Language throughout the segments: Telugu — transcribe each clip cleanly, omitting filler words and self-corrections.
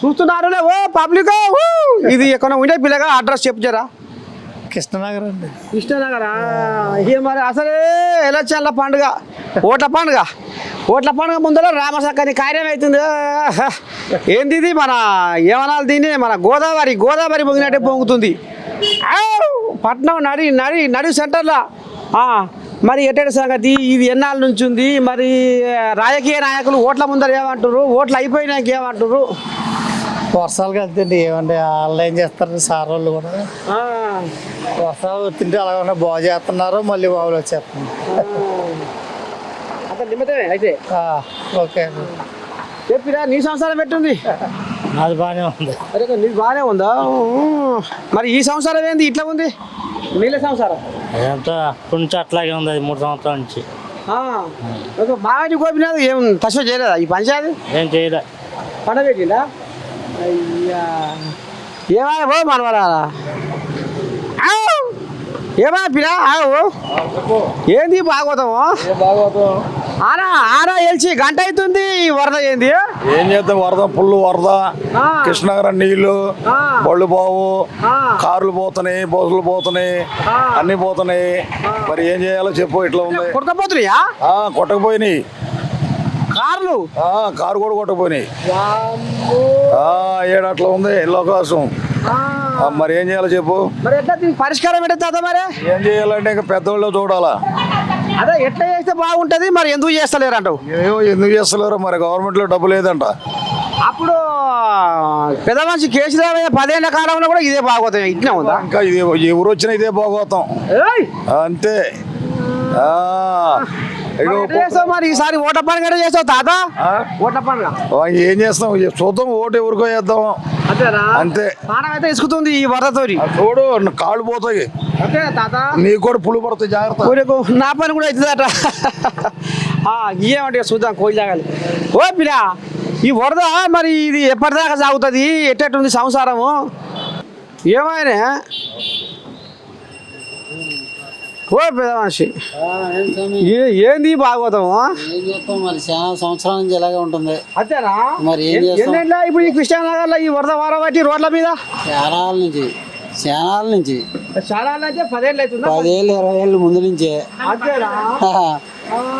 చూస్తున్నారు ఓ పబ్లిక్. ఇది ఎక్కడ ఉండే పిల్లగా అడ్రస్ చెప్తారా? కృష్ణనగర్ అండి. కృష్ణనగరా? ఇక మరి అసలే ఎలక్షన్ల పండుగ, ఓట్ల పండుగ. ఓట్ల పండుగ ముందర రామసక్కని కార్యం అవుతుంది. ఏంది ఇది? మన ఏమనాలి దీన్ని? మన గోదావరి పొంగినట్టే పొంగుతుంది. పట్నం నడి సెంటర్లో. మరి ఎట్టడి సంగతి? ఇది ఎన్నాళ్ళ నుంచి ఉంది? మరి రాజకీయ నాయకులు ఓట్ల ముందర ఏమంటారు? ఓట్లు అయిపోయినాక ఏమంటారు? వర్షాలు కదండి ఏమండి, వాళ్ళు ఏం చేస్తారు సార్ వాళ్ళు కూడా. వర్షాలు వచ్చింటే అలాగే బాగు చేస్తున్నారు, మళ్ళీ బాగులు వచ్చేస్తున్నారు. నిమిత్తమే అయితే ఓకే చెప్పిరా. నీ సంవత్సరం పెట్టుంది? అది బాగానే ఉంది. అరే నీకు బాగానే ఉందా? మరి ఈ సంవత్సరం ఏంది ఇట్లా ఉంది? నీళ్ళ సంవత్సరం అదంతా కొంచెం అట్లాగే ఉంది. అది 3 సంవత్సరాల నుంచి బాగా కోపినది ఏం తక్కువ చేయలేదా ఈ పంచాయతీ? ఏం చేయలే. పండబెట్టిందా? అయ్యా ఏమైనా పో మనవరా. ఏమైనా పిలా ఏంది భాగవతము? ఆరా ఎల్చి గంట అవుతుంది. వరద ఏంది? ఏం చేద్దాం, వరద ఫుల్ వరద. కృష్ణనగరం నీళ్లు, బళ్ళు పోవు, కార్లు పోతున్నాయి, బస్సులు పోతున్నాయి, అన్ని పోతున్నాయి. మరి ఏం చేయాలో చెప్పు. ఇట్లా ఉంది. కొట్టకపోతున్నాయా? కొట్టకపోయినాయి కార్లు. కారు కూడా కొట్టకపోయినాయి. ఏడు అట్లా ఉంది అవకాశం. మరి ఏం చేయాలో చెప్పు. మరి ఎట్లా దీనికి పరిష్కారం పెట్టా? మరి ఏం చేయాలంటే ఇంకా పెద్దవాళ్ళు చూడాలా. అదే ఎట్లా చేస్తే బాగుంటది? మరి ఎందుకు చేస్తలేరు అంటావు? ఎందుకు చేస్తలేరు మరి? గవర్నమెంట్ లో డబ్బు లేదంట. అప్పుడు పెద్ద మనిషి కేసీఆర్ 10 ఏళ్ల కాలంలో కూడా ఇదే భాగవతం ఇట్లా ఉందా? ఇంకా ఇదే ఎవరు వచ్చినా ఇదే భాగవతం అంతే. మరి ఈసారి ఓట్ల పండుగ చేస్తావు తాత? ఓట్ల పండుగ ఏం చేస్తాం, చూద్దాం. ఓటు ఎవరికో వేద్దాం అంతే. ప్రాణం అయితే ఇసుకుతుంది ఈ వరదతో. చూడు కాళ్ళు పోతాయి, నీకు కూడా పులు పడతాయి, జాగ్రత్త. నా పని కూడా అవుతుందట. ఏమంటే చూద్దాం, కోయి తాగాలి. ఓ పిల్ల, ఈ వరద మరి ఇది ఎప్పటిదాకా సాగుతుంది? ఎట్టేటుంది సంసారము? ఏమైనా ఓ పెద్ద మనిషి ఏంది భాగవతం? మరి చాలా సంవత్సరాల నుంచి ఎలాగే ఉంటుంది. అంతేనా? మరి ఏం చేస్తాం ఇప్పుడు ఈ కృష్ణానగర్ లో ఈ వరద వారబట్టి రోడ్ల మీద చాలా నుంచి 10 ఏళ్ళు అవుతుంది. 10 ఏళ్ళు 20 ఏళ్ళు ముందు నుంచే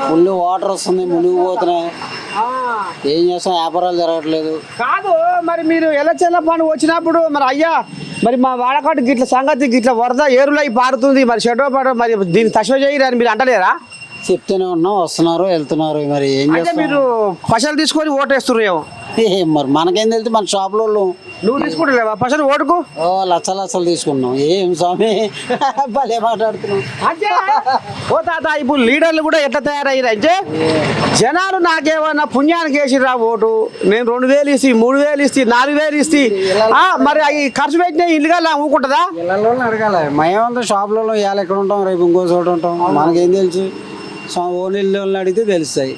ఫుల్ వాటర్ వస్తుంది, మునిగిపోతున్నాయి. ఏం చేస్తాం, వ్యాపారాలు జరగట్లేదు. కాదు మరి మీరు ఎలక్షన్ల పండుగ వచ్చినప్పుడు మరి అయ్యా మరి మా వాడకాటు గిట్ల సంగతి గిట్ల వరద ఏరులై పారుతుంది, మరి షెడ్రో పాడు, మరి దీన్ని తక్కువ చేయరు అని మీరు అంటలేరా? చెప్తూనే ఉన్నాం, వస్తున్నారు వెళ్తున్నారు. మరి ఏం చేస్తాం? మీరు పైసలు తీసుకొని ఓటేస్తున్నారు ఏమో. మరి మనకేం తెలిసి మన షాపులో నువ్వు తీసుకుంటలేవా పైసలు ఓటుకు? లచ్చలు తీసుకున్నాం. ఏం స్వామి భలే మాట్లాడుతున్నాం. ఓ తాత, ఇప్పుడు లీడర్లు కూడా ఎట్లా తయారయ్యారంటే జనాలు నాకేమన్నా పుణ్యానికి వేసిరా ఓటు, నేను 2000 ఇస్తే 3000 ఇస్తే 4000 ఇస్తే మరి అవి ఖర్చు పెట్టిన ఇల్లుగా ఊకుంటుందా? ఇళ్ళలో అడగాలి. మేమంతా షాపులలో ఇవాళ ఎక్కడ ఉంటాం, రేపు ఇంకో చోట ఉంటాం. మనకేం తెలుసు? ఓన్ ఇల్లు అడిగితే తెలుస్తాయి.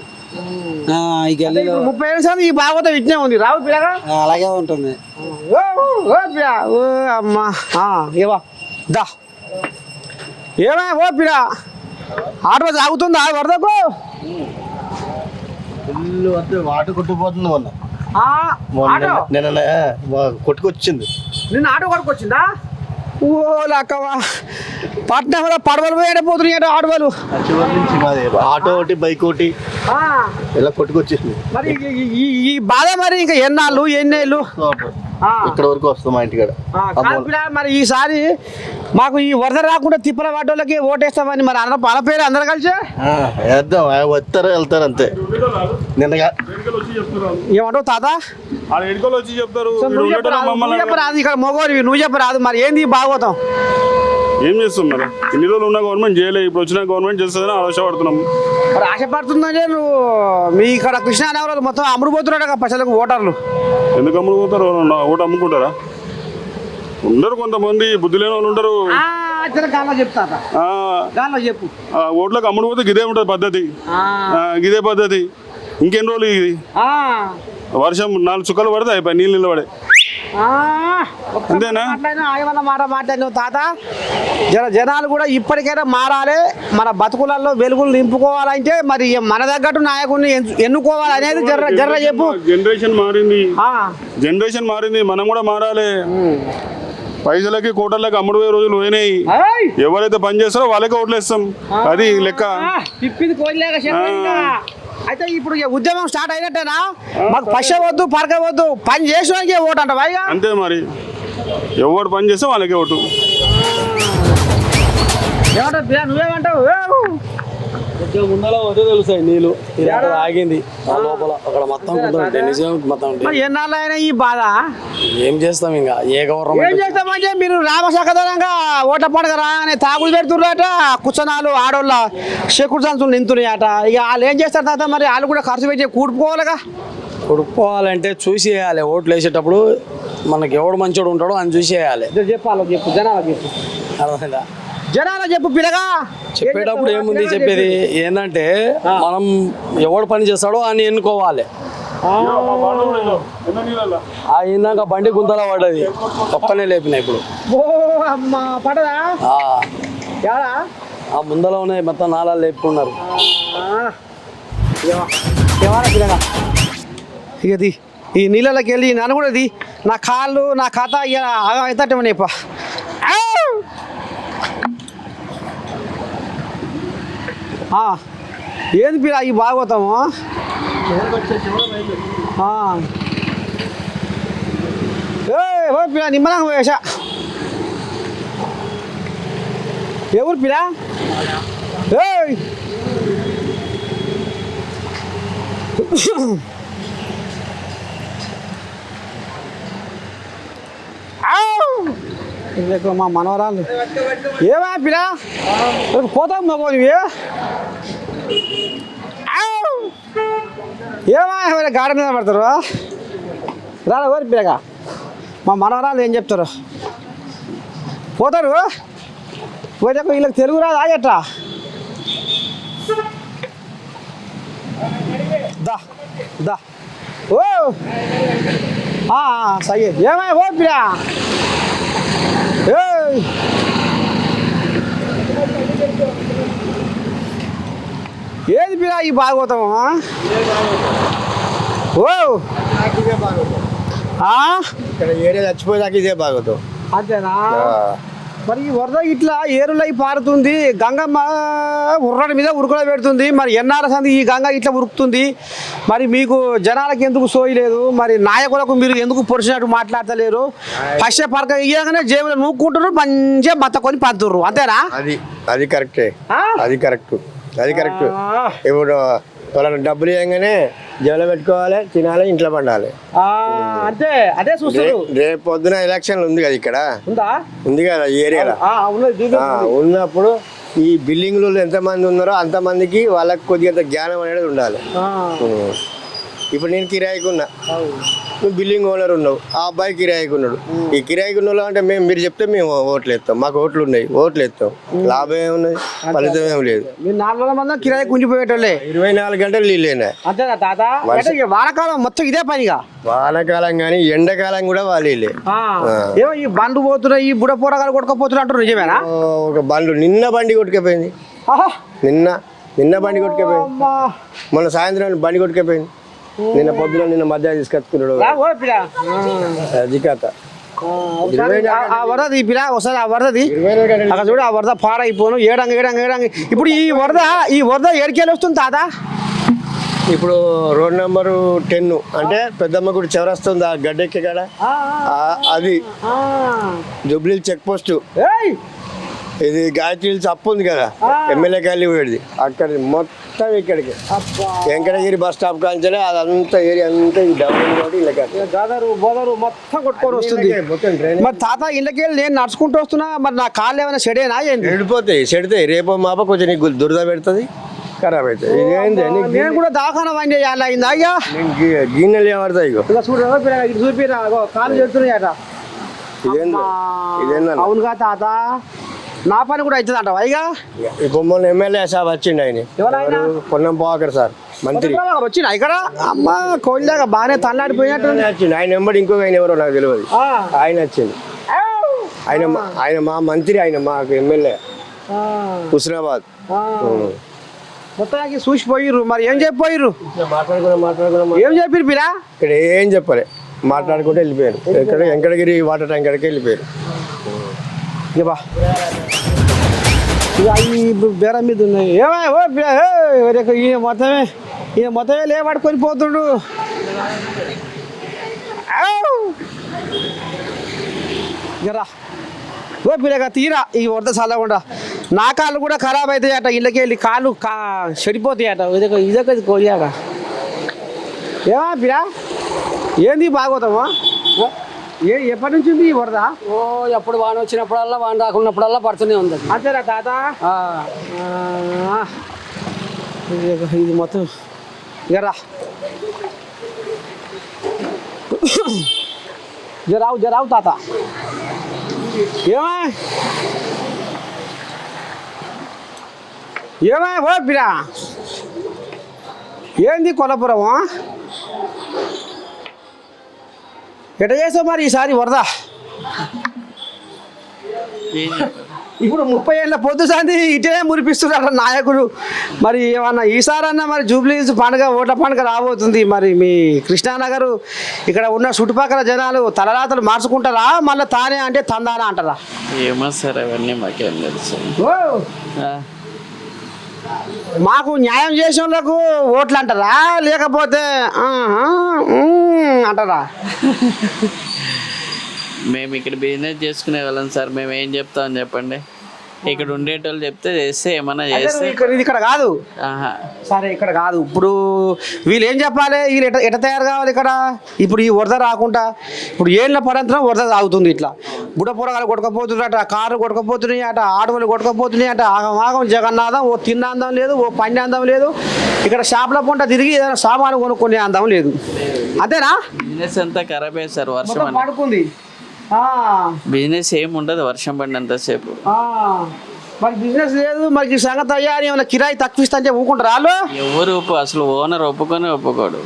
ఈ గల్లీలో 30 ఏళ్ళ ఈ భాగవతం ఇట్నే ఉంది రావు పిల్లగా. అలాగే ఉంటుంది. అమ్మా ఏవా దా ఏమా ఓ పిల్ల ఆటో సాగుతుందా వరదకు? ఇల్లు అంటే వాటర్ కొట్టుకుపోతుంది. నిన్న కొట్టుకొచ్చింది. నిన్న ఆటో కొట్టుకొచ్చిందా? ఓ లక్కవా, పట్నంలో పడవలు పోయిపోతున్నాయి ఆటోలు. ఆటో ఒకటి, బైక్ ఒకటి ఇలా కొట్టుకొచ్చింది. మరి ఈ బాధ మరి ఇంకా ఎన్నేళ్ళు ఇక్కడ వరకు వస్తుంది మా ఇంటికాడ. మరి ఈసారి మాకు ఈ వరద రాకుండా తిప్పల వాటోళ్ళకి ఓటేస్తామని మరి అన్న పేరు అందరు కలిసి వేద్దాం. వస్తారు వెళ్తారు అంతే. నిన్నగా ఏమంటావు తాత? చెప్పరాదు, ఇక్కడ మొగోరు నువ్వు చెప్పరాదు. మరి ఏంది భాగవతం? ఏం చేస్తాం మరి? ఇన్ని రోజులు ఉన్న గవర్నమెంట్ చేయలేదు, ఇప్పుడు వచ్చిన గవర్నమెంట్ చేస్తుందని ఆశపడుతున్నాం. మరి ఆశపడుతుందంటే నువ్వు మీ ఇక్కడ కృష్ణానగర్ మొత్తం అమ్ముడుపోతున్నాడు పైసలకు ఓటర్లు. ఎందుకు అమ్ముడుపోతారు? ఓటు అమ్ముకుంటారా? ఉండరు, కొంతమంది బుద్ధి లేని వాళ్ళు ఉండరు. చెప్పు. ఓట్లకు అమ్ముడుపోతే గిదే ఉంటుంది పద్ధతి, గిదే పద్ధతి. ఇంకెన్ని రోజులు ఇది? వర్షం 4 చుక్కలు పడితే అయిపోయి నీళ్ళు నిలబడే. అంతేనా? ఏమన్నా మాట మాట్లాడినావు తాత. జనాలు కూడా ఇప్పటికైనా మారాలి, మన బతుకులలో వెలుగులు నింపుకోవాలంటే మరి మన తగ్గట్టు నాయకుడిని ఎన్నుకోవాలి అనేది జర్ర చెప్పు. జనరేషన్ మారింది, మనం కూడా మారాలి. పైసలకి కోటర్లకి అమ్ముడు పోయే రోజులు పోయినాయి. ఎవరైతే పని చేస్తారో వాళ్ళకే ఓట్లు వేస్తాం, అది లెక్క. తిప్పింది కోయలేక అయితే ఇప్పుడు ఉద్యమం స్టార్ట్ అయినట్టేనా? మాకు పశ వద్దు, పరక వద్దు, పని చేసిన ఓటు అంట. అంతే మరి, ఎవరు పని చేస్తే వాళ్ళకే ఓటు. ఏమంటావు? నువ్వేమంటావు? ముందర పోతే తెలుస్తాయి నీళ్ళు ఆగింది లోపల అక్కడ మొత్తం మొత్తం ఎన్నాళ్ళు అయినా ఈ బాధ ఏం చేస్తాం ఇంకా ఏ ఏం గవర్నమెంట్ చేస్తామంటే మీరు రామశాఖధరంగా ఓట్ల పండుగ రాగానే తాగులు పెడుతున్నారట, కుచ్చనాలు ఆడోళ్ళ సెక్యూరిటీ సంచులు నింతున్నాయట. ఇక వాళ్ళు ఏం చేస్తారు తాత? మరి వాళ్ళు కూడా ఖర్చు పెట్టి కూడుకోవాలిగా. కొడుకోవాలంటే చూసి వేయాలి. ఓట్లు వేసేటప్పుడు మనకి ఎవడు మంచోడు ఉంటాడో అని చూసి వేయాలి. చెప్పాలి, చెప్పు జనాలకు చెప్పు, అర్థమైందా? జనాలు చెప్పు పిల్లగా. చెప్పేటప్పుడు ఏముంది చెప్పేది ఏంటంటే మనం ఎవడు పని చేస్తాడో అని ఎన్నుకోవాలి. ఇందాక బండి గుంతలా పడ్డది, పక్కనే లేపిన ఇప్పుడు పడదా ఆ ముందర ఉన్నాయి మొత్తం నాలాలు లేపుకున్నారు. పిల్లగా ఇక ఈ నీళ్ళకి వెళ్ళి నన్ను కూడా నా కాళ్ళు నా ఖాతా ఇక అవుతాటేమో నేప. ఏది పిల్ల ఈ భాగవతము? పిల్ల నిమ్మలంగా వేసా. ఎవరు పిల్ల? మా మనవరాలు ఏమా పిల్ల పోతాం మగో నువ్వు ఏమా గాడి మీద పడతారు రారా ఓరి పిల్లగా. మా మనవరాలు ఏం చెప్తారు? పోతారు పోతే వీళ్ళకి తెలుగు రాదు ఆగట్రా. దా దా ఓ సయ్య ఏమా ఓ పిల్ల ఏది పిల్ల ఈ భాగవతము? ఓ ఇక్కడ ఏరియా చచ్చిపోయేదాకా ఇదే బాగుతాం. అంతేనా? మరి ఈ వరద ఇట్లా ఏరులై పారుతుంది, గంగమ్మ ఉర్రడి మీద ఉరుకులో పెడుతుంది. మరి ఎన్నాళ్ళ సంది ఈ గంగ ఇట్లా ఉరుకుతుంది? మరి మీకు జనాలకు ఎందుకు సోయలేదు? మరి నాయకులకు మీరు ఎందుకు పొడిచినట్టు మాట్లాడతలేరు? పశ్చ పరక ఇయ్యగానే జేబులో నూక్కుంటారు, మంచిగా బతకొని పంతుర్రు. అంతేనా? అది కరెక్టే, అది కరెక్ట్, అది కరెక్ట్. ఇప్పుడు వాళ్ళని డబ్బులు ఇవ్వగానే జైలు పెట్టుకోవాలి, తినాలి, ఇంట్లో పండాలి. అంతే, అదే చూస్తారు. రేపు పొద్దున ఎలక్షన్లు ఉంది కదా, ఇక్కడ ఉంది కదా ఈ ఏరియాలో. ఉన్నప్పుడు ఈ బిల్డింగ్లు ఎంతమంది ఉన్నారో అంతమందికి వాళ్ళకి కొద్దిగా జ్ఞానం అనేది ఉండాలి. ఇప్పుడు నేను కిరాయికి ఉన్నా, నువ్వు బిల్డింగ్ ఓనర్ ఉన్నావు, ఆ అబ్బాయి కిరాయికి ఉన్నాడు. ఈ కిరాయికి ఉన్న అంటే మీరు చెప్తే మేము ఓట్లు వేస్తాం, మాకు ఓట్లు ఉన్నాయి, ఓట్లు వేస్తాం. లాభం ఏమున్నది? ఫలితం ఏం లేదు. 400 మంది కిరాయి కుంజిపోయేటోళ్ళే 24 గంటలు నీళ్ళేనా. అంతేనా తాత? వానకాలం మొత్తం ఇదే పనిగా. వానకాలం కానీ ఎండాకాలం కూడా వాళ్ళే. ఏమో ఈ బండ్లు పోతున్నాయి, ఈ బుడ పోరగాలు కొట్టుకపోతున్నారు అంటారు, నిజమేనా? ఒక బండ్లు నిన్న బండి కొట్టుకపోయింది, నిన్న బండి కొట్టుకపోయింది, మొన్న సాయంత్రం బండి కొట్టుకపోయింది, నిన్న పొద్దున నిన్న మధ్యాహ్నం తీసుకొచ్చుకున్నాడు. అది కథ. ఆ వరద ఒకసారి ఆ వరదది అక్కడ చూడు, ఆ వరద పాడైపోను ఏడంగా. ఇప్పుడు ఈ వరద ఏడికెళ్ళి వస్తుంది తాత? ఇప్పుడు రోడ్ నెంబర్ 10 అంటే పెద్దమ్మ గుడి చౌరస్తుంది, ఆ గడ్డెక్కి కాడ అది జూబ్లీ చెక్ పోస్ట్. ఇది గాయత్రి అప్పు ఉంది కదా, ఎమ్మెల్యే గాలి పోయేది అక్కడిది మొత్తం ఇక్కడికి వెంకటగిరి బస్ స్టాప్ కాల్చలే అదంతా ఏరియా అంతా మొత్తం కొట్టుకొని వస్తుంది. మరి తాత ఇళ్ళకెళ్ళి నేను నడుచుకుంటూ వస్తున్నా, మరి నా కాళ్ళు ఏమైనా సెడేనా? ఎండిపోతాయి, సెడితాయి. రేపు మాప కొంచెం నీకు దురద పెడుతుంది, ఖరాబ్ అవుతుంది. ఇదేంది నేను కూడా దాఖానా వాడి అయింది అయ్యా, గిన్నెలు ఏమడతాయి. చూపిరా కాళ్ళు చెప్తున్నాయట. ఇదేందా? అవునుగా తాత, నా పని కూడా అవుతుంది అంటావా ఇక ఇప్పుడు మొన్న ఎమ్మెల్యే సార్ వచ్చిండు ఆయన ఎవరైనా? పొన్నం పోకర్ సార్ మంత్రి వచ్చినా ఇక్కడ అమ్మ కోళ్ళగా బాగానే తల్లాడిపోయినట్టు ఆయన వచ్చిండు. ఆయన వెంబడి ఇంకొక ఆయన ఎవరో నాకు తెలియదు. ఆయన వచ్చిండు. ఆయన మా మంత్రి, ఆయన మాకు ఎమ్మెల్యే హుస్నాబాద్. మొత్తానికి చూసిపోయిర్రు. మరి ఏం చెప్పిపోయిర్రు? మాట్లాడుకున్నాం ఏం చెప్పిరు పిరా? ఇక్కడ ఏం చెప్పలే, మాట్లాడుకుంటూ వెళ్ళిపోయారు. ఎక్కడ వెంకటగిరి వాటర్ ట్యాంకర్కి వెళ్ళిపోయారు. ఇక బా ఇక అవి బేరం మీద ఉన్నాయి. ఏమో ఓ పిల్ల, ఈయన మొత్తమే లేబడుకొని పోతుండు. ఇకరా ఓ పిల్లగా తీరా ఈ వరద చల్లకుండా నా కాళ్ళు కూడా ఖరాబ్ అవుతాయి అట. ఇళ్ళకి వెళ్ళి కాళ్ళు చెడిపోతాయి అట. ఇదొక కోరియాక ఏమా పిరా ఏంది బాగోతామా? ఎప్పటి నుంచి ఉంది ఈ వరద? ఓ ఎప్పుడు వాన వచ్చినప్పుడల్లా వాన రాకున్నప్పుడల్లా పడుతూనే ఉంది. అంతేనా తాత? ఇది మొత్తం ఇకరా జరావు తాత. ఏమా ఓ పిరా ఏంది కొలపురము? ఎట చేసావు మరి ఈసారి వరద? ఇప్పుడు 30 ఏళ్ళ పొద్దు సంది ఇటే మురిపిస్తున్నాడు నాయకుడు. మరి ఏమన్నా ఈసారన్నా మరి జూబ్లీస్ పండుగ, ఓట్ల పండుగ రాబోతుంది. మరి మీ కృష్ణానగర్ ఇక్కడ ఉన్న చుట్టుపక్కల జనాలు తలరాతలు మార్చుకుంటారా, మళ్ళీ తానే అంటే తందానా అంటారా? ఏమో సార్ అవన్నీ మాకేం తెలుసు. మాకు న్యాయం చేసే వాళ్ళకు ఓట్లు అంటారా, లేకపోతే అంటారా? మేము ఇక్కడ బిజినెస్ చేసుకునే వాళ్ళం సార్. మేము ఏం చెప్తామని చెప్పండి. ఇక్కడ ఉండేటోళ్ళు చెప్తే చేస్తే ఏమన్నా చేస్తే. ఇక్కడ కాదు. ఆహా సరే ఇక్కడ కాదు. ఇప్పుడు వీళ్ళు ఏం చెప్పాలి? వీళ్ళు ఎట తయారు కావాలి ఇక్కడ? ఇప్పుడు ఈ వరద రాకుండా ఇప్పుడు ఏళ్ళ పరంతరం వరద తాగుతుంది. ఇట్లా బుడపొరగాలు కొట్టుకపోతున్నాయట, కార్లు కొట్టుకపోతున్నాయి అట, ఆటోలు కొట్టుకపోతున్నాయి అట. ఆగం జగన్నాథం. ఓ తిన్న అందం లేదు, ఓ పండి అందం లేదు. ఇక్కడ షాపుల పొంట తిరిగి ఏదైనా సామాను కొనుక్కునే అందం లేదు. అంతేనా? బిజినెస్ అంతా ఖరాబ్ అయ్యింది సార్. వర్షం పడుకుంది. బిజినెస్ ఏం ఉండదు వర్షం పడినంతసేపు. మరి బిజినెస్ లేదు, మరి సంగతి అయ్యా అని ఏమైనా కిరాయి తక్కువ ఇస్తా అంటే ఊకుంటారు వాళ్ళు? ఎవరు అసలు ఓనర్ ఒప్పుకోడు.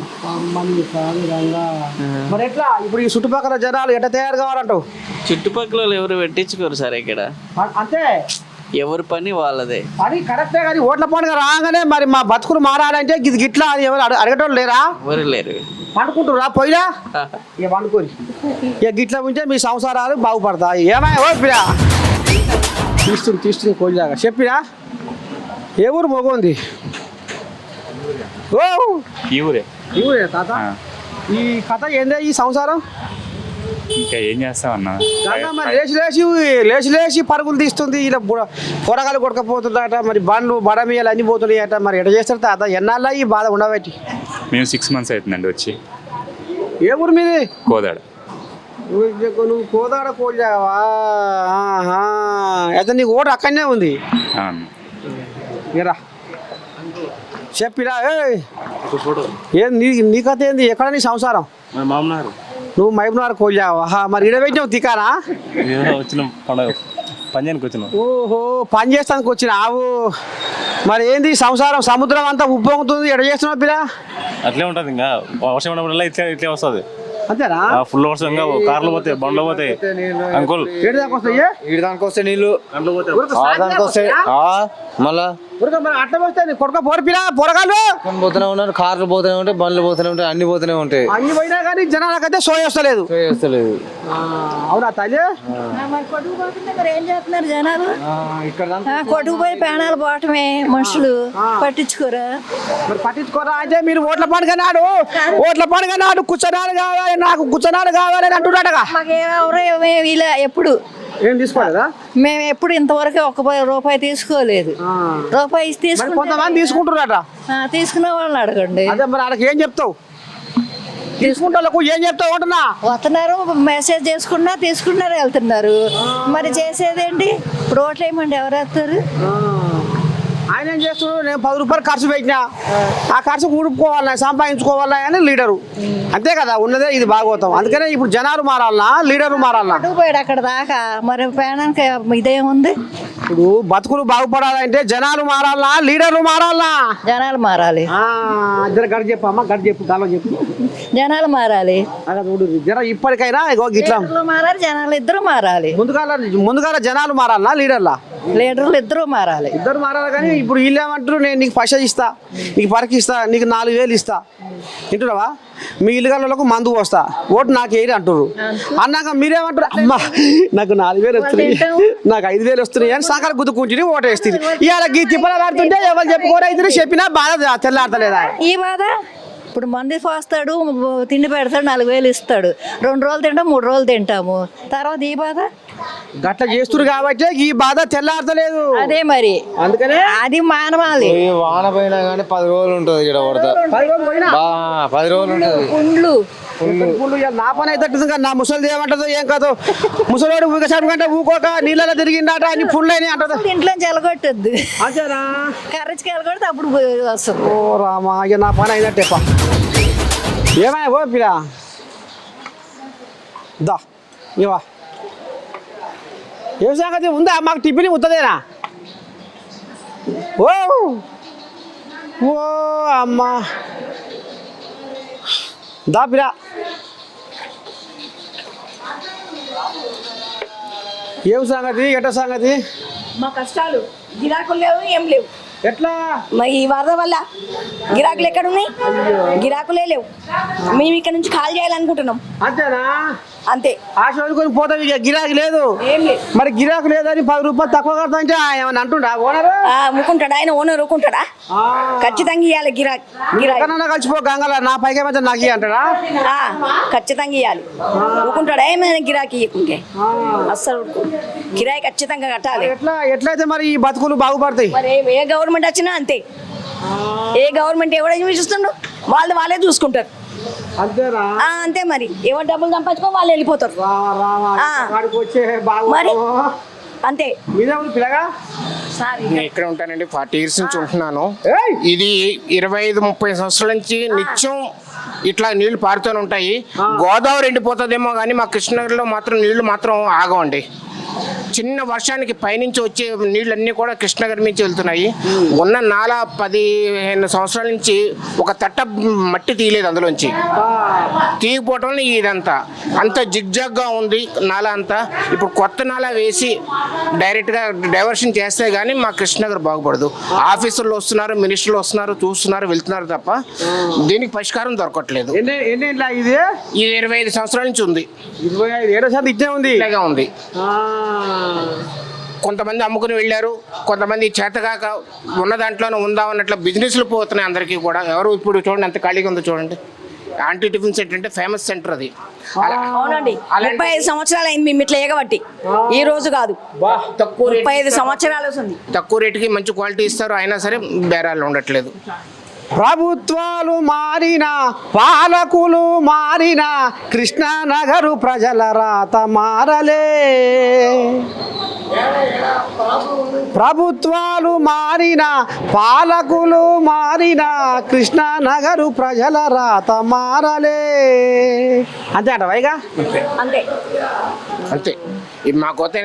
మరి ఎట్లా ఇప్పుడు ఈ చుట్టుపక్కల జనాలు ఎట్లా తయారు కావాలంటావు? చుట్టుపక్కల వాళ్ళు ఎవరు పెట్టించుకోరు సార్ ఇక్కడ. అంతే, ఎవరి పని వాళ్ళదే. అది కరెక్టే. కానీ ఓట్ల పండుగ రాగానే మరి మా బతుకులు మారాలంటే ఇది గిట్లా అని ఎవరు అడగటోళ్ళు లేరా? ఎవరు లేరు. పండుకుంటురా పోయినా ఇక పండుకొని ఇక గిట్లా ఉంటే మీ సంసారాలు బాగుపడతాయి. ఏమైనా ఓ పిరా తీస్తుంది కోళ్ళగా చెప్పినా. ఏ ఊరు మొగుంది? ఓ ఈ ఊరే తాత. ఈ కథ ఏందే ఈ సంసారం? ఇంకా ఏం చేస్తామన్నా, మరి లేచి లేచి పరుగులు తీస్తుంది. ఇలా పొరగాలు కొడకపోతుందట. మరి బండ్లు బడమీయలు అన్ని పోతున్నాయి అట. మరి ఎట చేస్తారు తాత? ఎన్నాళ్ళ ఈ బాధ ఉండబట్టి? మేము 6 months అవుతుందండి వచ్చి. ఏ ఊరు మీది? కోదాడ. నువ్వు కోదాడ కోళ్ళావా? అయితే నీకు ఓటు అక్కడనే ఉంది. ఇరా చెప్పిరా. ఏం నీ కథ ఏంది? ఎక్కడ నీ సంసారం? మామనారు. నువ్వు మహబూబ్నగర్ కోళ్ళావా? మరి ఇడ పెట్టినావు తికానా? వచ్చినాం పండుగ పనిచేయడానికి వచ్చినాం. ఓహో, పని చేస్తానికి వచ్చినావు. మరి ఏంది సంసారం? సముద్రం అంతా ఉప్పొంగుతుంది. ఎడ చేస్తున్నావు పిల్ల? అట్లే ఉంటుంది. ఇంకా వర్షం పడినప్పుడల్లా ఇట్లే వస్తుంది. అంతేనా? ఫుల్ వర్షం, ఇంకా కార్లు పోతాయి, బండ్లు పోతాయి. అంకుల్ ఏడు దాకా వస్తాయి? దానికి వస్తే నీళ్ళు దానికి వస్తాయి మళ్ళా అట్ట వస్తాయి. కొడుక పోరు పిల్ల పొరగాలు పోతూనే ఉన్నారు, కార్లు పోతూనే ఉంటాయి, బండ్లు పోతూనే ఉంటాయి, అన్ని పోతూనే ఉంటాయి. అన్ని పోయినా కానీ జనాలకైతే సోయ వస్తలేదు. అవునా తల్లి? ఏం చేస్తున్నారు జనాలు? కొట్టుకుపోయి ప్రాణాలు పోవటమే. మనుషులు పట్టించుకోరా? మరి పట్టించుకోరా అంటే మీరు ఓట్ల పండుగ నాడు కూర్చొనాలు కావాలి, నాకు కూర్చొనాలు కావాలని అంటున్నాడుగా. మాకెవరో ఇలా ఎప్పుడు ఏం తీసుకోలేదా? మేము ఎప్పుడు ఇంతవరకు ₹1 తీసుకోలేదు. రూపాయి కొంతమంది తీసుకుంటున్నారట. తీసుకునే వాళ్ళని అడగండి. అదే మరి వాళ్ళకి ఏం చెప్తావు? తీసుకుంటే ఏం చెప్తావు అంటున్నా? వస్తున్నారు, మెసేజ్ తీసుకున్నారు వెళ్తున్నారు. మరి చేసేదేంటి? ఇప్పుడు ఓట్లు వేయమండి ఎవరు వేస్తారు? ఆయన ఏం చేస్తున్నాడు? నేను ₹10 ఖర్చు పెట్టినా, ఆ ఖర్చు ఊడుకోవాలన్నా సంపాదించుకోవాలా అని లీడరు. అంతే కదా ఉన్నదే. ఇది భాగవతం. అందుకనే ఇప్పుడు జనాలు మారాలనా, లీడరు మారాలనా? పోయాడు అక్కడ దాకా. మరి ప్రాణానికి ఇదేముంది? ఇప్పుడు బతుకులు బాగుపడాలంటే జనాలు మారాలనా లీడర్లు మారాలనా? జనాలు మారాలి, జర గడి చెప్పు అమ్మ, గడి చెప్పు, గాలో చెప్పు. జనాలు మారాలి, అలా చూడు జర ఇప్పటికైనా ఇగో గిట్లా లీడర్లు మారాలి, జనాలు ఇద్దరు మారాలి. ముందుగాల జనాలు మారాలనా లీడర్లా? లీడర్లు ఇద్దరు మారాలి. ఇద్దరు మారాలి. కానీ ఇప్పుడు వీళ్ళు ఏమంటారు, నేను నీకు పైసలు ఇస్తా, నీకు పరికిస్తా, నీకు 4,000 ఇస్తా, వింటున్నావా? మీ ఇల్లుగాళ్ళకు మందు పోస్తా, ఓటు నాకు వేయరు అంటారు. అన్నాక మీరేమంటారు, అమ్మా నాకు 4,000 వస్తున్నాయి, నాకు 5,000 వస్తున్నాయి అని సాకాలు గుద్దుకుంటుంది, ఓటు వేస్తుంది. ఇవాళ గీ తిప్పల పడుతుంటే ఎవరు చెప్పుకోరైతే చెప్పినా బాధ తెల్లాడతలేదా? ఈ బాధ ఇప్పుడు మంది పోస్తాడు, తిండి పెడతాడు, 4,000 ఇస్తాడు, 2 రోజులు తింటాం, 3 రోజులు తింటాము, తర్వాత ఈ బాధ గట్ల చేస్తున్నారు కాబట్టి ఈ బాధ తెల్లాడతలేదు. అదే మరి, అందుకనే అది మానవాళి. వాన పోయినా కానీ 10 రోజులు ఉంటుంది ఇక్కడ పడతా, 10 రోజులు పోయినా 10 రోజులు ఉంటుంది. పుండ్లు నా పని అయితే నా ముసలి ఏమంటదో ఏం కాదు, ముసలివాడు ఊకసారి కంటే ఊకోక నీళ్ళలో తిరిగిండట అని పుండ్లని అంటది. ఇంట్లో చెలగొట్టద్దు, అంతేనా? కర్రచి చెలగొడితే అప్పుడు వస్తుంది. ఓ రామా, ఇక నా పని అయినట్టే. ఏమైనా ఓ పిరా దా ఇవా ఏ సంగతి ఉందా? మాకు టిఫిన్ ఉత్తదేనా? ఓ ఓ అమ్మా దా పిరా. ఏం సంగతి, ఎట్ట సంగతి? మా కష్టాలు గిరాకులు లేవు, ఏం లేవు. ఎట్లా మరి ఈ వరద వల్ల గిరాకులు ఎక్కడ ఉన్నాయి? గిరాకులే లేవు. మేము ఇక్కడ నుంచి కాల్ చేయాలనుకుంటున్నాం. అంతేనా? అంతే. ఆశ వదులుకొని పోతాం, ఇక గిరాకీ లేదు. ఏం లేదు. మరి గిరాకీ లేదని 10 రూపాయలు తక్కువ కడతా అంటే ఏమన్నా అంటుండా ఓనరు? ఊకుంటాడా ఆయన? ఓనర్ ఊకుంటాడా? ఖచ్చితంగా ఇవ్వాలి గిరాకీ. కలిసిపో గంగల నా పైకి ఏమైతే నాకు ఇయ్యి అంటాడా? ఖచ్చితంగా ఇవ్వాలి. ఊకుంటాడా ఏమైనా గిరాకీ ఇవ్వకుంటే? అస్సలు ఊరుకో. కిరాయి ఖచ్చితంగా కట్టాలి. ఎట్లయితే మరి ఈ బతుకులు బాగుపడతాయి? మరి ఏ గవర్నమెంట్ వచ్చినా అంతే. ఏ గవర్నమెంట్ ఎవడో చూస్తుండ్రు, వాళ్ళే చూసుకుంటారు. అంతేనా? అంతే. మరి ఎవరు డబ్బులు సంపాదించుకో వాళ్ళు వెళ్ళిపోతారు. మరి అంతే. నేను ఇక్కడ ఉంటానండి, 40 years నుంచి ఉంటున్నాను. ఇది 25-30 సంవత్సరాల నుంచి నిత్యం ఇట్లా నీళ్లు పారుతూనే ఉంటాయి. గోదావరి ఎండిపోతుందేమో కానీ మా కృష్ణనగర్లో మాత్రం నీళ్లు మాత్రం ఆగవండి. చిన్న వర్షానికి పైనుంచి వచ్చే నీళ్ళన్నీ కూడా కృష్ణనగర్ నుంచి వెళ్తున్నాయి. ఉన్న 15 సంవత్సరాల నుంచి ఒక తట్ట మట్టి తీయలేదు అందులోంచి. తీయకపోవటం వల్ల ఇదంతా అంత జిగ్జాగ్గా ఉంది నాలా అంతా. ఇప్పుడు కొత్త నాలా వేసి డైరెక్ట్గా డైవర్షన్ చేస్తే కానీ మా కృష్ణనగర్ బాగుపడదు. ఆఫీసర్లు వస్తున్నారు, మినిస్టర్లు వస్తున్నారు, చూస్తున్నారు, వెళ్తున్నారు తప్ప దీనికి పరిష్కారం దొరకట్లేదు. ఇది 25 సంవత్సరాల నుంచి ఉంది. 25 ఉంది. ఇలాగా ఉంది. కొంతమంది అమ్ముకుని వెళ్ళారు, కొంతమంది చేతగాక ఉన్న దాంట్లోనే ఉందామన్నట్లు బిజినెస్లు పోతున్నాయి అందరికీ కూడా. ఎవరు ఇప్పుడు చూడండి ఎంత ఖాళీగా ఉందో చూడండి. ఆంటీ టిఫిన్ సెంటర్ అంటే ఫేమస్ సెంటర్ అది. అవునండి, 35 సంవత్సరాలు అయింది మేము ఇట్లా ఎగబట్టి. ఈ రోజు కాదు, 35 సంవత్సరాలు వస్తుంది. తక్కువ రేటుకి మంచి క్వాలిటీ ఇస్తారు, అయినా సరే బేరాలు ఉండట్లేదు. ప్రభుత్వాలు మారినా, పాలకులు మారినా, కృష్ణానగరు ప్రజల రాత మారలే. ప్రభుత్వాలు మారినా, పాలకులు మారినా, కృష్ణానగరు ప్రజల రాత మారలే. అంతే అంట వైగా? అంతే అంతే. ఇది మాకోతే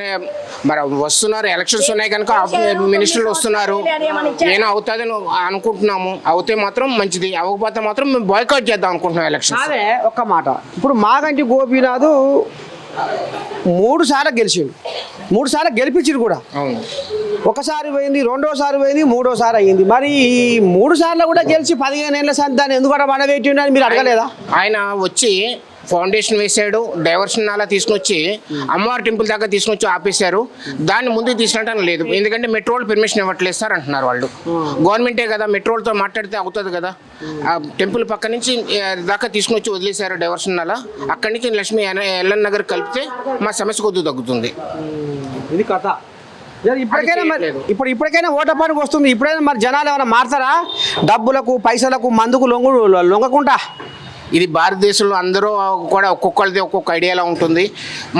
మరి వస్తున్నారు, ఎలక్షన్స్ ఉన్నాయి కనుక మినిస్టర్లు వస్తున్నారు, ఏమో అవుతుందని అనుకుంటున్నాము. అవుతే మాత్రం మంచిది, అవ్వకపోతే మాత్రం మేము బాయ్కాట్ చేద్దాం అనుకుంటున్నాం ఎలక్షన్స్. అదే ఒక్క మాట, ఇప్పుడు మాగంటి గోపీనాథ్ 3 సార్లు గెలిచిండు, 3 సార్లు గెలిపించిండు కూడా. అవును, ఒకసారి పోయింది, రెండోసారి పోయింది, మూడోసారి అయ్యింది. మరి ఈ 3 సార్లు కూడా గెలిచి 15 ఏళ్ళ దాన్ని ఎందుకంటే వనవేటి అని మీరు అడగలేదా? ఆయన వచ్చి ఫౌండేషన్ వేసాడు, డైవర్షన్ అలా తీసుకొచ్చి అమ్మవారి టెంపుల్ దాకా తీసుకొచ్చి ఆపేశారు. దాన్ని ముందుకు తీసుకుంటాను లేదు, ఎందుకంటే మెట్రోల్ పర్మిషన్ ఇవ్వట్లేదు సార్ అంటున్నారు వాళ్ళు. గవర్నమెంటే కదా, మెట్రోల్తో మాట్లాడితే అవుతుంది కదా. ఆ టెంపుల్ పక్క నుంచి దాకా తీసుకొచ్చి వదిలేశారు డైవర్షన్ అలా. అక్కడి నుంచి లక్ష్మీ ఎల్ఎన్ నగర్ కలిపితే మా సమస్య కొద్దిగా తగ్గుతుంది. ఇది కథ. ఇప్పటికైనా మరి ఇప్పటికైనా ఓటపానికి వస్తుంది. ఇప్పుడైనా మరి జనాలు ఏమైనా మారుతారా? డబ్బులకు, పైసలకు, మందుకు లొంగకుండా. ఇది భారతదేశంలో అందరూ కూడా ఒక్కొక్కరిది ఒక్కొక్క ఐడియాలో ఉంటుంది.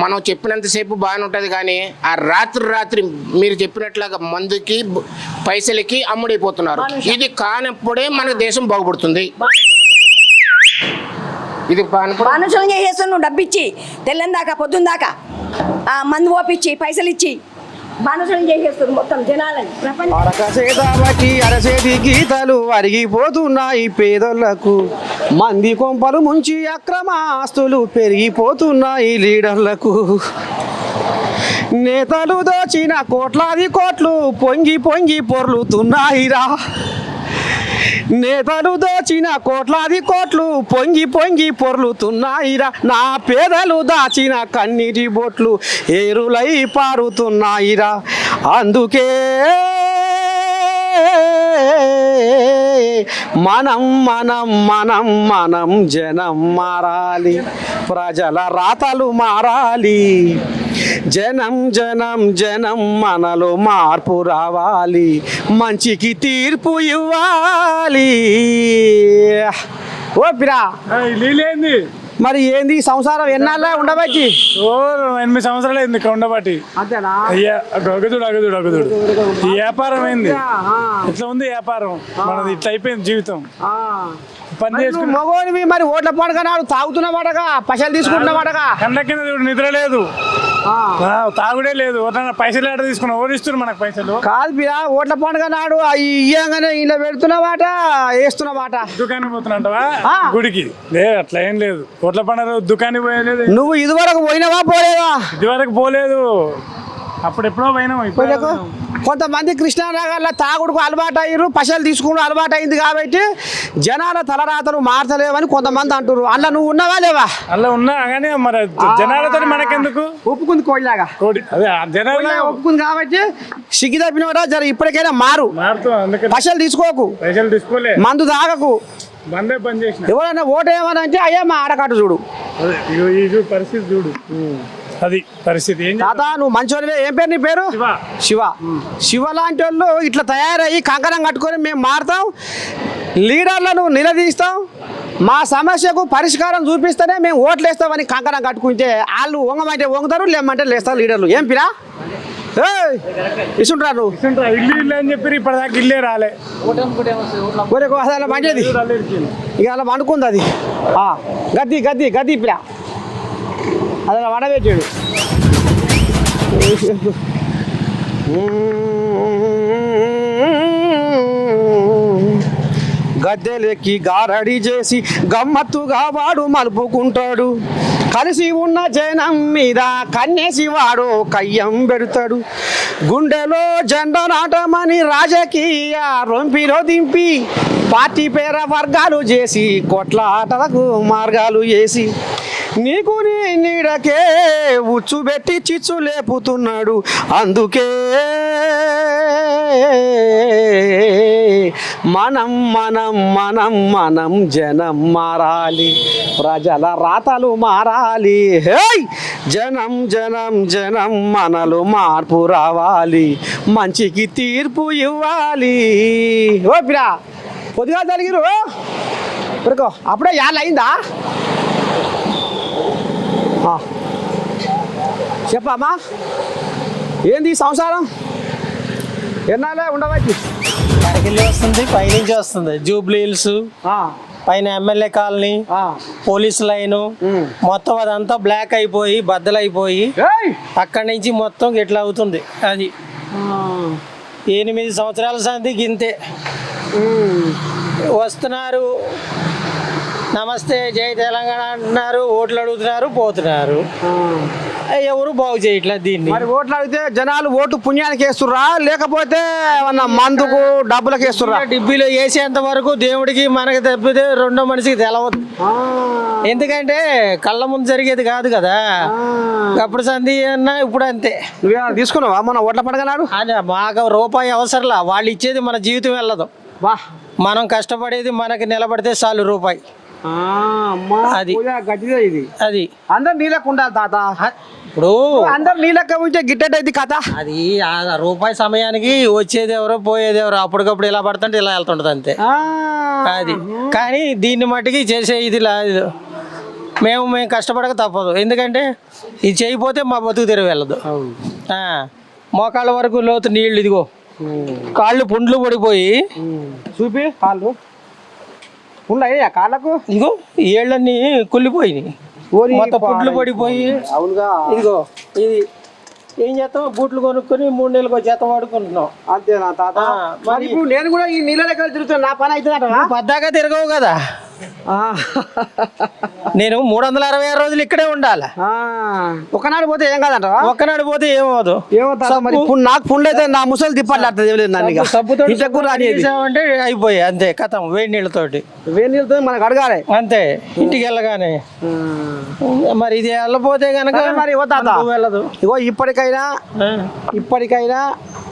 మనం చెప్పినంతసేపు బాగానే ఉంటుంది, కానీ ఆ రాత్రి మీరు చెప్పినట్లుగా మందుకి, పైసలకి అమ్ముడైపోతున్నారు. ఇది కానప్పుడే మన దేశం బాగుపడుతుంది. ఇది మనుషులు చేస్తున్నావు, డబ్బిచ్చి తెల్లని దాకా పొద్దున్న దాకా మందు ఓపిచ్చి పైసలు ఇచ్చి బానిసలు చేసేస్తారు మొత్తం జనాలని ప్రపంచం అరకసేదాబట్టి అరసేది గీతలు అరిగిపోతున్నాయి పేదోళ్లకు, మంది కొంపలు ముంచి అక్రమాస్తులు పెరిగిపోతున్నాయి లీడర్లకు, నేతలు దోచిన కోట్లాది కోట్లు పొంగి పొంగి పొర్లుతున్నాయిరా, నేతలు దోచిన కోట్లాది కోట్లు పొంగి పొంగి పొర్లుతున్నాయిరా, నా పేదలు దాచిన కన్నీటి బొట్లు ఏరులై పారుతున్నాయిరా, అందుకే మనం మనం మనం మనం జనం మారాలి, ప్రజల రాతలు మారాలి, జనం జనం జనం మనలో మార్పు రావాలి, మంచికి తీర్పు ఇవ్వాలి. ఓ పిరా నీళ్ళేంది మరి ఏంది సంసారం ఎన్నాళ్ళ ఉండబట్టి? 8 సంవత్సరాలు అయింది ఇక్కడ ఉండబట్టి. అంతేనా? అయ్యా అగదుడు ఈ వ్యాపారం ఏంది ఇట్లా ఉంది వ్యాపారం మనది, ఇట్లా అయిపోయింది జీవితం. పని చేసుకుని మగోనివి మరి ఓట్ల పండుగ నాడు తాగుతున్నమాటగా, పైసలు తీసుకుంటున్నమాటగా, కండ్ల కింద నిద్ర లేదు, తాగుడే లేదు, పైసలు ఎక్కడ తీసుకున్నా ఓడిస్తున్నారు మనకు పైసలు. కాదు పిరా, ఓట్ల పండుగ నాడు ఇయ్యంగానే ఇలా పెడుతున్నమాట వేస్తున్నమాట. దుకాణం పోతున్నట్టవా గుడికి? లేదు అట్లా ఏం లేదు, ఓట్ల పండుగ దుకాణం పోయలేదు. నువ్వు ఇదివరకు పోయినావా పోలేదా? ఇదివరకు పోలేదు, అప్పుడు ఎప్పుడో పోయినాం. ఇప్పుడు కొంతమంది కృష్ణానగర్లో తాగుడుకు అలవాటు అయ్యారు, పైసలు తీసుకుని అలవాటు అయింది కాబట్టి జనాల తలరాతలు మార్చలేవని కొంతమంది అంటారు. అలా నువ్వు ఉన్నావా లేవా? అలా ఉన్నా కానీ మరి జనాలతో మనకెందుకు? ఒప్పుకుంది కోడిలాగా, అదే జనాలు ఒప్పుకుంది కాబట్టి సిగ్గు తప్పినవారా జర ఇప్పటికైనా మారుతూ, పైసలు తీసుకోకు, పైసలు తీసుకోలే, మందు తాగకు, బందే పని చేసిన. ఎవరైనా ఓటు ఏమని అంటే అయ్యా మా ఆడకాటు చూడు, ఈ పరిస్థితి చూడు, అది పరిస్థితి. తాత నువ్వు మంచోనివే. ఏం పేరు నీ పేరు? శివ. శివ లాంటి వాళ్ళు ఇట్లా తయారయ్యి కంకణం కట్టుకొని మేము మారుతాం, లీడర్లను నిలదీస్తాం, మా సమస్యకు పరిష్కారం చూపిస్తేనే మేము ఓట్లు వేస్తామని కంకణం కట్టుకుంటే వాళ్ళు వంగమంటే వంగుతారు, లేమంటే లేస్తారు లీడర్లు. ఏం పిరా ఇసుంటారా నువ్వు? ఇల్లు అని చెప్పి ఇప్పటిదాకా ఇల్లే రాలే. అలా మంచిది ఇక అలా వండుకుంది అది గద్ది గద్ది గద్ది పిరా అది అలా వండబెట్టాడు. గద్దెలెక్కి గారడి చేసి గమ్మత్తుగా వాడు మలుపుకుంటాడు, కలిసి ఉన్న జనం మీద కన్నేసి వాడు కయ్యం పెడతాడు, గుండెలో జెండా నాటమని రాజకీయ రొంపిలో దింపి పార్టీ పేర వర్గాలు చేసి కొట్లాటలకు మార్గాలు వేసి నీకు నీ నీడకే ఉచ్చు పెట్టి చిచ్చు లేపుతున్నాడు, అందుకే మనం మనం మనం మనం జనం మారాలి, ప్రజల రాతలు మారాలి, హేయ్ జనం జనం జనం మనలో మార్పు రావాలి, మంచికి తీర్పు ఇవ్వాలి. ఓ పిరా కొద్దిగా జరిగిరు ఇప్పటికో అప్పుడే యాళ్ళు అయిందా? చెప్పమ్మా ఏంది సంసారం ఎన్నాళ్ళే ఉండవచ్చు? అరకెళ్ళి వస్తుంది, పైనుంచి వస్తుంది, జూబ్లీ హిల్స్ పైన ఎమ్మెల్యే కాలనీ, పోలీస్ లైను మొత్తం అదంతా బ్లాక్ అయిపోయి బద్దలైపోయి అక్కడి నుంచి మొత్తం ఇట్లా అవుతుంది. అది 8 సంవత్సరాల సంది గింతే వస్తున్నారు, నమస్తే జై తెలంగాణ అంటున్నారు, ఓట్లు అడుగుతున్నారు, పోతున్నారు, ఎవరు బాగు చేయట్లేదు దీన్ని. మరి ఓట్లు అడిగితే జనాలు ఓటు పుణ్యానికి వేస్తుర్రా లేకపోతే ఏమన్నా మందుకు డబ్బులకు వేస్తుర్రా? డిబ్బీలో వేసేంత వరకు దేవుడికి మనకి తప్పితే రెండో మనిషికి తెలవదు, ఎందుకంటే కళ్ళ ముందు జరిగేది కాదు కదా. అప్పుడు సంధి అన్నా ఇప్పుడు అంతే. నువ్వేమన్నా తీసుకున్నావా మన ఓట్ల పండుగ నాడు? అదే మాకు రూపాయి అవసరంలా, వాళ్ళు ఇచ్చేది మన జీవితం వెళ్ళదు, మనం కష్టపడేది మనకి నిలబడితే చాలు రూపాయి. అది అది అందరు నీళ్ళకు ఉండాలి తాత. ఇప్పుడు అందరు నీళ్ళక్క ఉంటే గిట్టేది కథ. అది రూపాయి సమయానికి వచ్చేది ఎవరో పోయేది ఎవరో, అప్పటికప్పుడు ఇలా పడుతుంటే ఇలా వెళ్తుంటది అంతే. అది కానీ దీన్ని మట్టికి చేసే ఇది లేదు, మేము కష్టపడక తప్పదు, ఎందుకంటే ఇది చేయకపోతే మా బతుకు తెరవ వెళ్ళదు. మోకాళ్ళ వరకు లోతు నీళ్ళు, ఇదిగో కాళ్ళు పుండ్లు పడిపోయి చూపి కాళ్ళు ఉన్నాయి కాళ్ళకు, ఇదిగో ఏళ్ళన్నీ కుళ్ళిపోయినాయి, మొత్తం పుండ్లు పడిపోయి. అవునుగా ఇదిగో ఇది ఏం చేస్తాం, బూట్లు కొనుక్కొని 3 నెలలకు జత వాడుకుంటున్నాం. అంతేనా తాత? మరి ఇప్పుడు నేను కూడా ఈ నీళ్ళ దగ్గర తిరుగుతాను, నా పని అవుతుందట. పద్దాక తిరగవు కదా, నేను 366 రోజులు ఇక్కడే ఉండాలి. ఒకనాడు పోతే ఏం కాదంట, ఒక్కనాడు పోతే ఏమవుదు. మరి నాకు పుండ్లు అయితే నా ముసలి తిప్పట్లేదు, ఏం లేదు నన్ను సబ్బుతో అంటే అయిపోయి అంతే కథం. వేడి నీళ్ళతోటి మనకు అడగాలి అంతే, ఇంటికి వెళ్ళగానే. మరి ఇది వెళ్ళపోతే కనుక మరి వెళ్ళదు. ఇగో ఇప్పటికైనా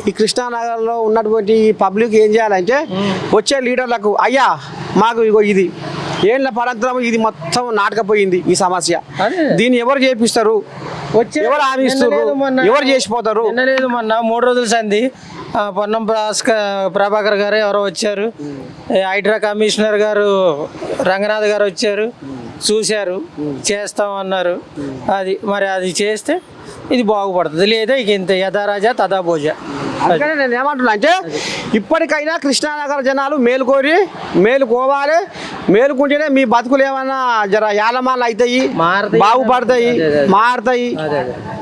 ఈ కృష్ణానగర్లో ఉన్నటువంటి ఈ పబ్లిక్ ఏం చేయాలంటే, వచ్చే లీడర్లకు అయ్యా మాకు ఇగో ఇది ఏళ్ళ పరంతరం ఇది మొత్తం నాటకపోయింది ఈ సమస్య, దీన్ని ఎవరు చేపిస్తారు, ఎవరు హామీస్తారు, ఎవరు చేసిపోతారు? లేదు మొన్న 3 రోజుల సంది పొన్నం ప్రభాకర్ గారు ఎవరో వచ్చారు, హైడ్రా కమిషనర్ గారు రంగనాథ్ గారు వచ్చారు, చూశారు, చేస్తామన్నారు. అది మరి అది చేస్తే ఇది బాగుపడుతుంది, లేదా ఇక ఇంత యథారాజా తదా భోజ. అందుకనే నేను ఏమంటున్నా అంటే, ఇప్పటికైనా కృష్ణానగర్ జనాలు మేలుకోవాలి. మేలుకుంటేనే మీ బతుకులు ఏమన్నా జర యాలమాలు అవుతాయి, బాగుపడతాయి, మారుతాయి.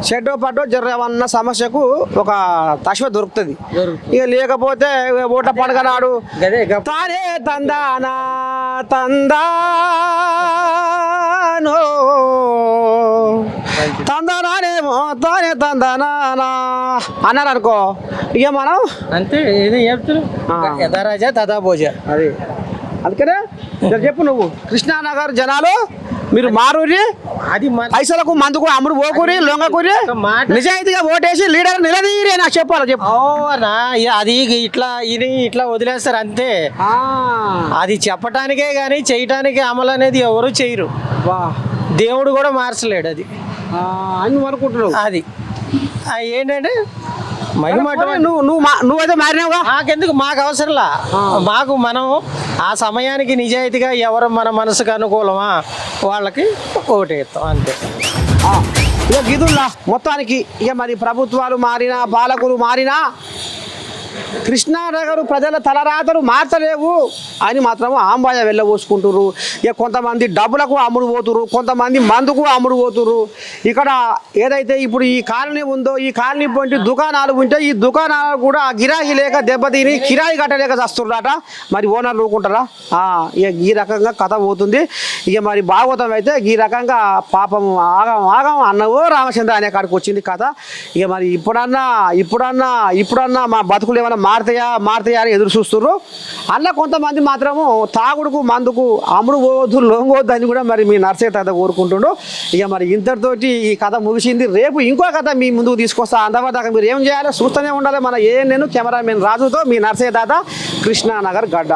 చెడ్డో పడ్డో జర ఏమన్నా సమస్యకు ఒక తశ్వ దొరుకుతుంది. ఇక లేకపోతే ఓట్ల పండుగ నాడు తానే తందానా తందానో తందానేమో తానే తందానా అన్నారు అనుకో, ఇక మనం అంతే. ఇది చెప్తున్నా యథారాజా తదా భోజ. అది అందుకనే చెప్పు నువ్వు, కృష్ణానగర్ జనాలు మీరు మారూరి, అది పైసలకు మందుకు అమ్ముడు పోకూరి, లొంగకూరి, నిజాయితీగా ఓటేసి లీడర్ నిలదీరి నాకు చెప్పాలి. చెప్పు అది ఇట్లా వదిలేస్తారు అంతే. అది చెప్పటానికే కానీ చేయటానికి అమలు అనేది ఎవరు చేయరు. దేవుడు కూడా మార్చలేడు అది అని అనుకుంటున్నావు. అది ఏంటంటే నువ్వైతే మారినావుగా, మాకెందుకు, మాకు అవసరంలా. మనం ఆ సమయానికి నిజాయితీగా ఎవరు మన మనసుకు అనుకూలమా వాళ్ళకి ఓటేస్తాం అంతే. ఇక గిదుల్లా మొత్తానికి ఇక మరి ప్రభుత్వాలు మారినా, పాలకులు మారినా కృష్ణానగర్ ప్రజల తలరాతలు మార్చలేవు అని మాత్రం ఆంబాయ వెళ్ళబోసుకుంటుర్రు. ఇక కొంతమంది డబ్బులకు అమ్ముడు పోతుర్రు, కొంతమంది మందుకు అమ్ముడు పోతుర్రు. ఇక్కడ ఏదైతే ఇప్పుడు ఈ కాలనీ ఉందో, ఈ కాలనీ పోయి దుకాణాలు ఉంటే ఈ దుకాణాలు కూడా గిరాకీ లేక దెబ్బతిని కిరాయి కట్టలేక చస్తున్నారట. మరి ఓనర్లు ఊరుకుంటారా? ఇక ఈ రకంగా కథ పోతుంది. ఇక మరి భాగవతం అయితే ఈ రకంగా పాపం ఆగం అన్నవో రామచంద్ర అనే కాడికి వచ్చింది కథ. ఇక మరి ఇప్పుడన్నా మా బతుకులు ఏమైనా మారుతాయా అని ఎదురు చూస్తున్నారు. అలా కొంతమంది మాత్రము తాగుడుకు మందుకు అమ్ముడు పోవద్దు, లొంగవద్దు అని కూడా మరి మీ నర్సయ్య తాత కోరుకుంటుండు. ఇక మరి ఇంతటితోటి ఈ కథ ముగిసింది. రేపు ఇంకో కథ మీ ముందుకు తీసుకొస్తా. అంతవరకు మీరు ఏం చేయాలి, చూస్తూనే ఉండాలి. మన ఏఎన్ఎన్ కెమెరామెన్ రాజుతో మీ నర్సయ్య తాత, కృష్ణానగర్ గడ్డ.